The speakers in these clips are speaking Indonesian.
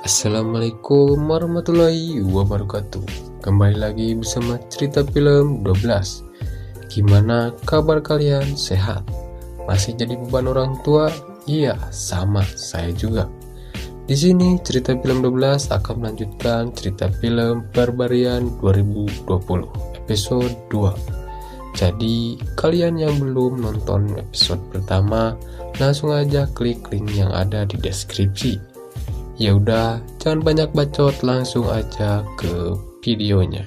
Assalamualaikum warahmatullahi wabarakatuh. Kembali lagi bersama cerita film 12. Gimana kabar kalian? Sehat? Masih jadi beban orang tua? Iya, sama saya juga. Di sini cerita film 12 akan melanjutkan cerita film Barbarian 2020 episode 2. Jadi kalian yang belum nonton episode pertama, langsung aja klik link yang ada di deskripsi. Ya udah, jangan banyak bacot, langsung aja ke videonya.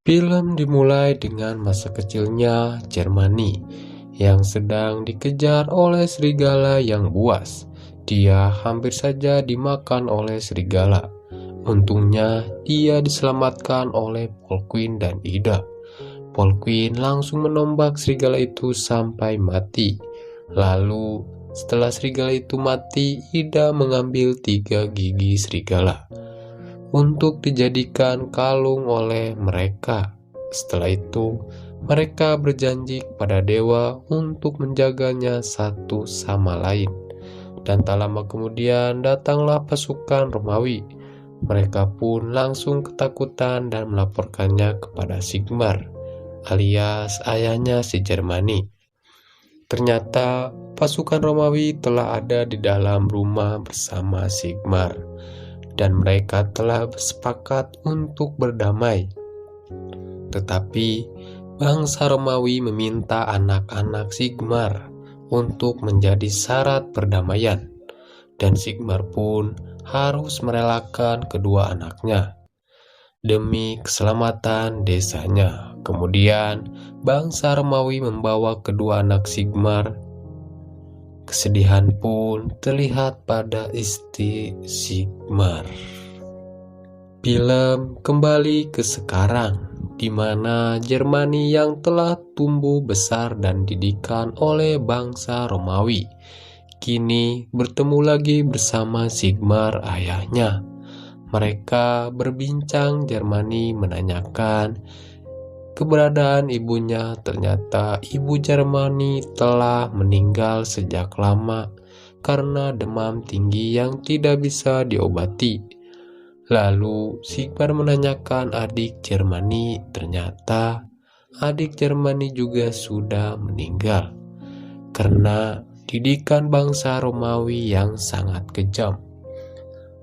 Film dimulai dengan masa kecilnya Germani yang sedang dikejar oleh serigala yang buas. Dia hampir saja dimakan oleh serigala. Untungnya dia diselamatkan oleh Polquin dan Ida. Polquin langsung menombak serigala itu sampai mati. Lalu setelah serigala itu mati, Ida mengambil 3 gigi serigala untuk dijadikan kalung oleh mereka. Setelah itu, mereka berjanji kepada dewa untuk menjaganya satu sama lain. Dan tak lama kemudian datanglah pasukan Romawi. Mereka pun langsung ketakutan dan melaporkannya kepada Sigmar, alias ayahnya si Germani. Ternyata pasukan Romawi telah ada di dalam rumah bersama Sigmar, dan mereka telah bersepakat untuk berdamai. Tetapi bangsa Romawi meminta anak-anak Sigmar untuk menjadi syarat perdamaian, dan Sigmar pun harus merelakan kedua anaknya demi keselamatan desanya. Kemudian bangsa Romawi membawa kedua anak Sigmar. Kesedihan pun terlihat pada istri Sigmar. Film kembali ke sekarang, di mana Germani yang telah tumbuh besar dan didikan oleh bangsa Romawi, kini bertemu lagi bersama Sigmar ayahnya. Mereka berbincang. Germani menanyakan keberadaan ibunya. Ternyata ibu Germani telah meninggal sejak lama karena demam tinggi yang tidak bisa diobati. Lalu Sigmar menanyakan adik Germani. Ternyata adik Germani juga sudah meninggal karena didikan bangsa Romawi yang sangat kejam.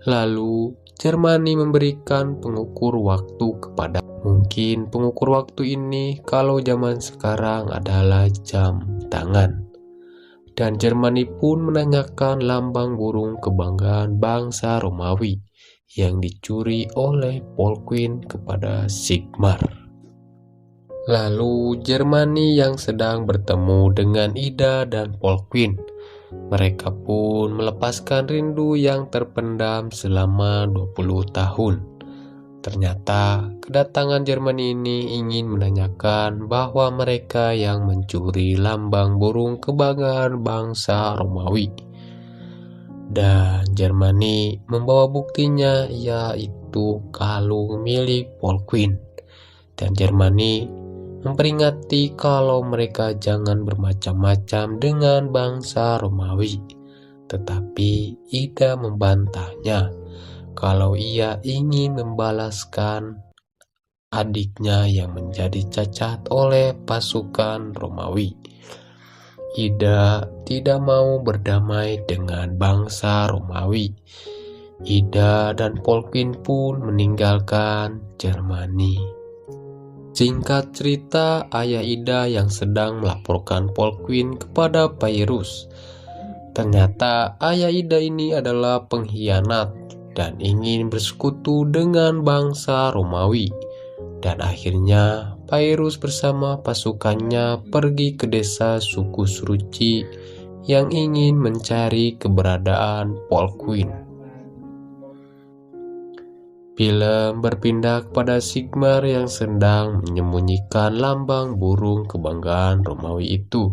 Lalu Germani memberikan pengukur waktu kepada. Mungkin pengukur waktu ini kalau zaman sekarang adalah jam tangan. Dan Germani pun menanyakan lambang burung kebanggaan bangsa Romawi yang dicuri oleh Polquin kepada Sigmar. Lalu Germani yang sedang bertemu dengan Ida dan Polquin. Mereka pun melepaskan rindu yang terpendam selama 20 tahun. Ternyata kedatangan Germani ini ingin menanyakan bahwa mereka yang mencuri lambang burung kebanggaan bangsa Romawi. Dan Germani membawa buktinya, yaitu kalung milik Polquin. Dan Germani memperingati kalau mereka jangan bermacam-macam dengan bangsa Romawi. Tetapi Ida membantahnya kalau ia ingin membalaskan adiknya yang menjadi cacat oleh pasukan Romawi. Ida tidak mau berdamai dengan bangsa Romawi. Ida dan Polquin pun meninggalkan Germani. Singkat cerita, ayah Ida yang sedang melaporkan Polquin kepada Pyrrhus. Ternyata ayah Ida ini adalah pengkhianat dan ingin bersekutu dengan bangsa Romawi. Dan akhirnya Pyrrhus bersama pasukannya pergi ke desa suku Sruci yang ingin mencari keberadaan Polquin. Film berpindah kepada Sigmar yang sedang menyembunyikan lambang burung kebanggaan Romawi itu.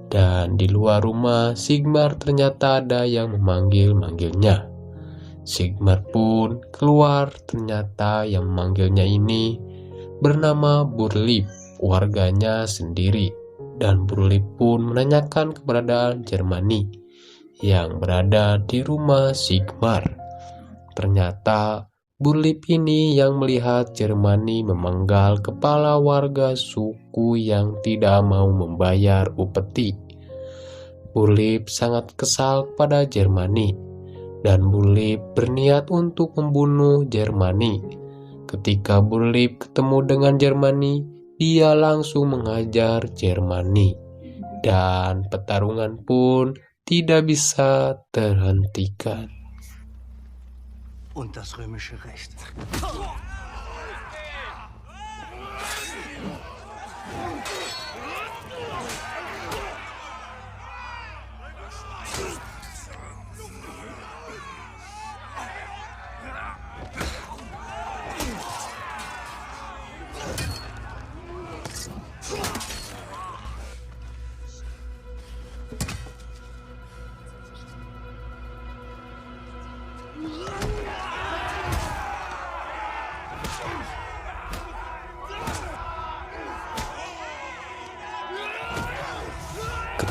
Dan di luar rumah, Sigmar ternyata ada yang memanggil-manggilnya. Sigmar pun keluar, ternyata yang memanggilnya ini bernama Burlip, warganya sendiri. Dan Burlip pun menanyakan keberadaan Jermani yang berada di rumah Sigmar. Ternyata Burlip ini yang melihat Jermani memenggal kepala warga suku yang tidak mau membayar upeti. Burlip sangat kesal pada Jermani, dan Burlip berniat untuk membunuh Jermani. Ketika Burlip ketemu dengan Jermani, dia langsung mengajar Jermani, dan pertarungan pun tidak bisa terhentikan. Und das römische Recht.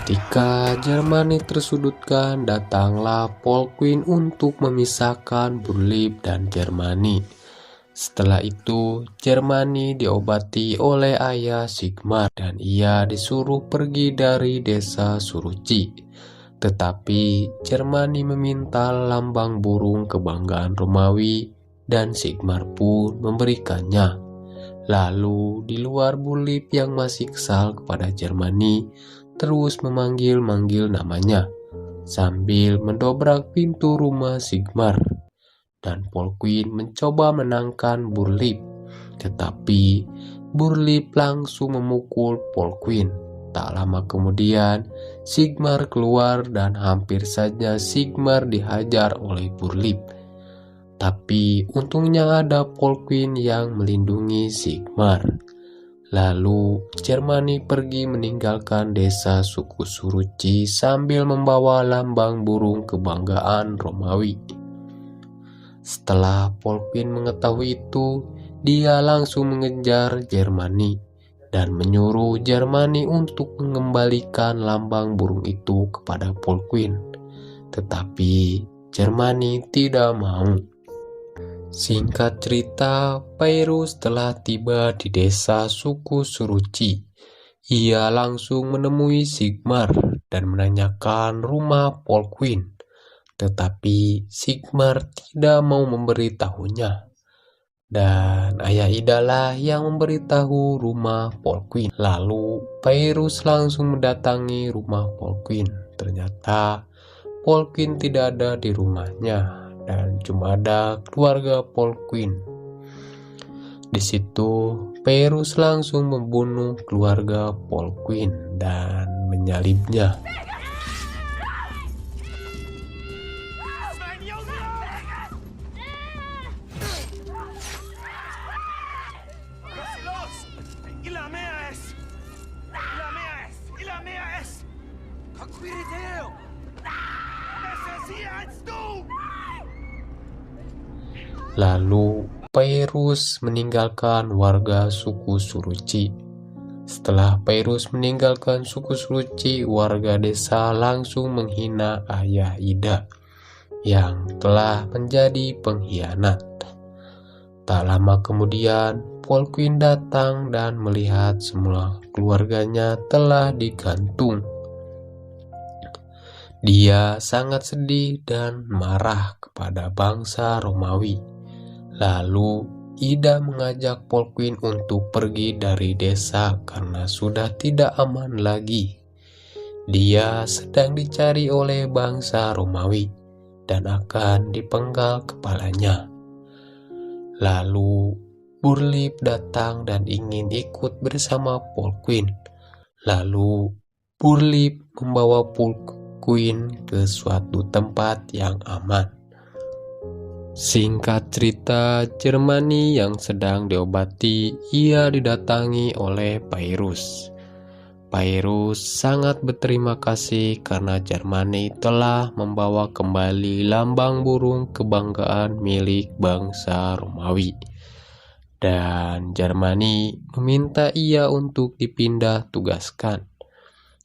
Ketika Jermani tersudutkan, datanglah Polquin untuk memisahkan Burlip dan Jermani. Setelah itu, Jermani diobati oleh ayah Sigmar dan ia disuruh pergi dari desa Suruci. Tetapi Jermani meminta lambang burung kebanggaan Romawi dan Sigmar pun memberikannya. Lalu di luar Burlip yang masih kesal kepada Jermani terus memanggil-manggil namanya sambil mendobrak pintu rumah Sigmar. Dan Polquin mencoba menangkan Burlip, tetapi Burlip langsung memukul Polquin. Tak lama kemudian Sigmar keluar dan hampir saja Sigmar dihajar oleh Burlip. Tapi untungnya ada Polquin yang melindungi Sigmar. Lalu Jermani pergi meninggalkan desa suku Suruci sambil membawa lambang burung kebanggaan Romawi. Setelah Polquin mengetahui itu, dia langsung mengejar Jermani dan menyuruh Jermani untuk mengembalikan lambang burung itu kepada Polquin. Tetapi Jermani tidak mau. Singkat cerita, Pairus telah tiba di desa suku Suruci. Ia langsung menemui Sigmar dan menanyakan rumah Polquin. Tetapi Sigmar tidak mau memberitahunya. Dan ayah Idalah yang memberitahu rumah Polquin. Lalu Pairus langsung mendatangi rumah Polquin. Ternyata Polquin tidak ada di rumahnya dan cuma ada keluarga Polquin. Di situ Pairus langsung membunuh keluarga Polquin dan menyalibnya. Lalu Pairus meninggalkan warga suku Suruci. Setelah Pairus meninggalkan suku Suruci, warga desa langsung menghina ayah Ida yang telah menjadi pengkhianat. Tak lama kemudian, Polquin datang dan melihat semua keluarganya telah digantung. Dia sangat sedih dan marah kepada bangsa Romawi. Lalu Ida mengajak Polquin untuk pergi dari desa karena sudah tidak aman lagi. Dia sedang dicari oleh bangsa Romawi dan akan dipenggal kepalanya. Lalu Burlip datang dan ingin ikut bersama Polquin. Lalu Burlip membawa Polquin ke suatu tempat yang aman. Singkat cerita, Jermani yang sedang diobati, ia didatangi oleh Pairus. Pairus sangat berterima kasih karena Jermani telah membawa kembali lambang burung kebanggaan milik bangsa Romawi. Dan Jermani meminta ia untuk dipindah tugaskan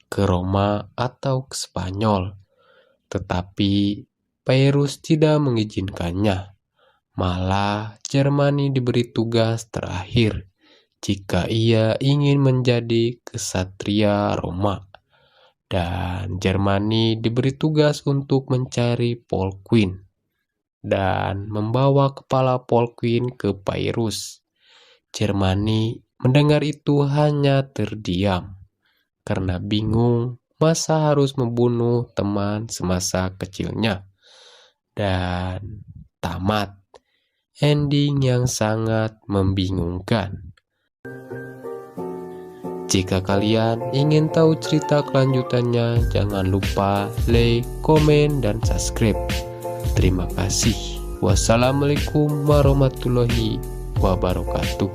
ke Roma atau ke Spanyol. Tetapi Pairus tidak mengizinkannya. Malah Jermani diberi tugas terakhir jika ia ingin menjadi kesatria Roma. Dan Jermani diberi tugas untuk mencari Polquin dan membawa kepala Polquin ke Pairus. Jermani mendengar itu hanya terdiam karena bingung masa harus membunuh teman semasa kecilnya. Dan tamat. Ending yang sangat membingungkan. Jika kalian ingin tahu cerita kelanjutannya, jangan lupa like, komen, dan subscribe. Terima kasih. Wassalamualaikum warahmatullahi wabarakatuh.